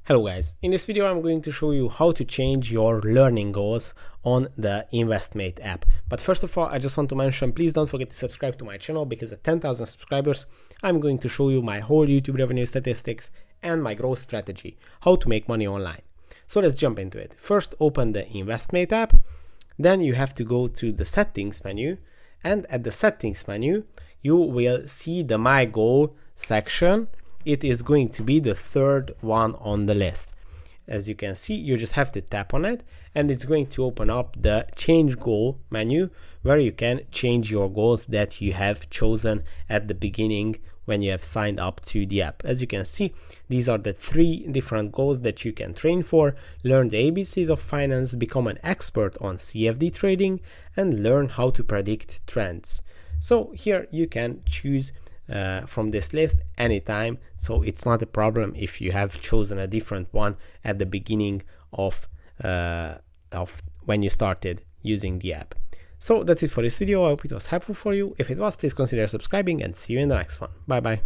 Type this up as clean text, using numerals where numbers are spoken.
Hello guys, in this video I'm going to show you how to change your learning goals on the Investmate app. But first of all, I just want to mention, please don't forget to subscribe to my channel, because at 10,000 subscribers I'm going to show you my whole YouTube revenue statistics and my growth strategy, how to make money online. So let's jump into it. First, open the Investmate app, then you have to go to the settings menu, and at the settings menu you will see the My Goal section. It is going to be the third one on the list. As you can see, you just have to tap on it and it's going to open up the change goal menu, where you can change your goals that you have chosen at the beginning when you have signed up to the app. As you can see, these are the 3 different goals that you can train for: learn the ABCs of finance, become an expert on CFD trading, and learn how to predict trends. So here you can choose from this list anytime, so it's not a problem if you have chosen a different one at the beginning of when you started using the app. So that's it for this video. I hope it was helpful for you. If it was, please consider subscribing, and see you in the next one. Bye bye.